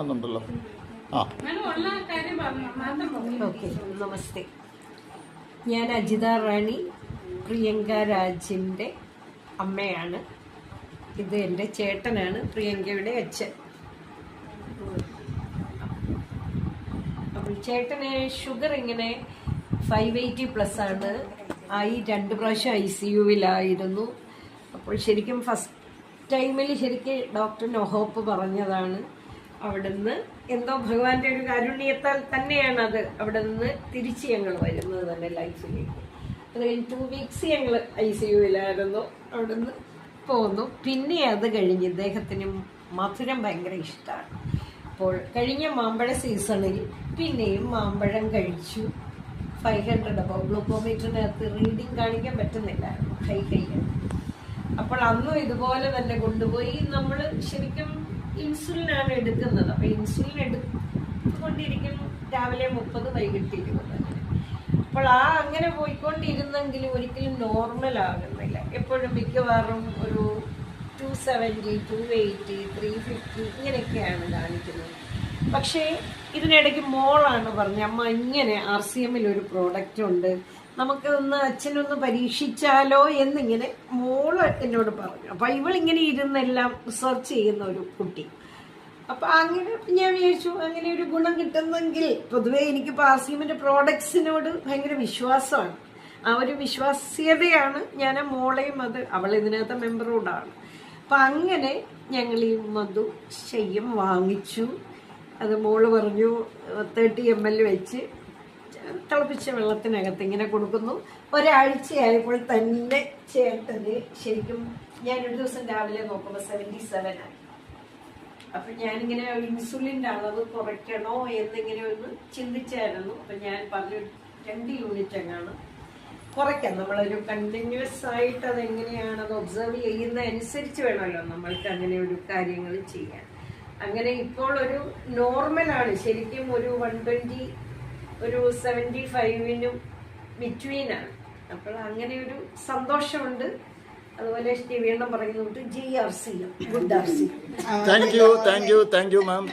ണ്ടല്ലോ ആ ഓക്കെ. നമസ്തേ. ഞാൻ അജിത റാണി, പ്രിയങ്ക രാജിൻ്റെ അമ്മയാണ്. ഇത് എൻ്റെ ചേട്ടനാണ്, പ്രിയങ്കയുടെ അച്ഛൻ. അപ്പോൾ ചേട്ടന് ഷുഗർ ഇങ്ങനെ 580+ ആണ്. 2 പ്രാവശ്യം ICUവിലായിരുന്നു. അപ്പോൾ ശരിക്കും ഫസ്റ്റ് ടൈമിൽ ശരിക്കും ഡോക്ടർ നൊഹോപ്പ് പറഞ്ഞതാണ്. അവിടുന്ന് എന്തോ ഭഗവാന്റെ ഒരു കാരുണ്യത്താൽ തന്നെയാണ് അത് അവിടെ നിന്ന് തിരിച്ച് ഞങ്ങൾ വരുന്നത് തന്നെ ലൈഫിലേക്ക്. അത് കഴിഞ്ഞ് 2 വീക്സ് ഞങ്ങൾ ICUവിലായിരുന്നു. അവിടുന്ന് പോന്നു. പിന്നെ അത് കഴിഞ്ഞ് ഇദ്ദേഹത്തിന് മധുരം ഭയങ്കര ഇഷ്ടമാണ്. അപ്പോൾ കഴിഞ്ഞ മാമ്പഴ സീസണിൽ പിന്നെയും മാമ്പഴം കഴിച്ചു. 500 അപ്പോൾ ഗ്ലൂക്കോമീറ്ററിനകത്ത് റീഡിങ് കാണിക്കാൻ പറ്റുന്നില്ലായിരുന്നു, ഹൈ. അപ്പോൾ അന്നും ഇതുപോലെ തന്നെ കൊണ്ടുപോയി. നമ്മൾ ശരിക്കും ഇൻസുലിനാണ് എടുക്കുന്നത്. അപ്പോൾ ഇൻസുലിൻ എടുത്തുകൊണ്ടിരിക്കും, രാവിലെ 30, വൈകിട്ട് 20. അപ്പോൾ അങ്ങനെ പോയിക്കൊണ്ടിരുന്നെങ്കിലും ഒരിക്കലും നോർമൽ ആകുന്നില്ല. എപ്പോഴും മിക്കവാറും ഒരു 270, 280, 350 ഇങ്ങനെയൊക്കെയാണ് കാണിക്കുന്നത്. പക്ഷേ ഇതിനിടയ്ക്ക് മോളാണ് പറഞ്ഞത്, അമ്മ ഇങ്ങനെ RCMൽ ഒരു പ്രോഡക്റ്റ് ഉണ്ട്, നമുക്ക് അച്ഛനൊന്ന് പരീക്ഷിച്ചാലോ എന്നിങ്ങനെ മോള് എന്നോട് പറഞ്ഞു. അപ്പം ഇവളിങ്ങനെ ഇരുന്നെല്ലാം റിസർച്ച് ചെയ്യുന്ന ഒരു കുട്ടി. അപ്പം അങ്ങനെ ഞാൻ വിചാരിച്ചു അങ്ങനെ ഒരു ഗുണം കിട്ടുന്നെങ്കിൽ. പൊതുവേ എനിക്കിപ്പോൾ RCMൻ്റെ പ്രോഡക്ട്സിനോട് ഭയങ്കര വിശ്വാസമാണ്. ആ ഒരു വിശ്വാസ്യതയാണ് ഞാൻ മോളെയും അവൾ ഇതിനകത്ത് മെമ്പറോടാണ്. അപ്പം അങ്ങനെ ഞങ്ങൾ ഈ മധു ശയ്യം വാങ്ങിച്ചു. അത് മോള് പറഞ്ഞു 30 ml വെച്ച് തിളപ്പിച്ച വെള്ളത്തിനകത്ത് ഇങ്ങനെ കൊടുക്കുന്നു. ഒരാഴ്ചയായപ്പോൾ തന്നെ ചേട്ടന് ശരിക്കും ഞാനൊരു ദിവസം രാവിലെ നോക്കുമ്പോൾ 77 ആയി. അപ്പം ഞാനിങ്ങനെ ഇൻസുലിൻ്റെ അളവ് കുറയ്ക്കണോ എന്നിങ്ങനെ ഒന്ന് ചിന്തിച്ചായിരുന്നു. അപ്പം ഞാൻ പറഞ്ഞു 2 യൂണിറ്റ് എങ്ങാണ് കുറയ്ക്കാം. നമ്മളൊരു കണ്ടിന്യൂസ് ആയിട്ട് അതെങ്ങനെയാണ് അത് ഒബ്സർവ് ചെയ്യുന്ന അനുസരിച്ച് വേണമല്ലോ നമ്മൾക്ക് അങ്ങനെ ഒരു കാര്യങ്ങൾ ചെയ്യാൻ. അങ്ങനെ ഇപ്പോൾ ഒരു നോർമലാണ് ശരിക്കും. ഒരു 120, ഒരു 75-നും ബിറ്റ്വീനാണ്. അപ്പോൾ അങ്ങനെ ഒരു സന്തോഷമുണ്ട്. അതുപോലെ വീണ്ടും പറയുന്നുണ്ട് GRC, good RC. Thank you ma'am.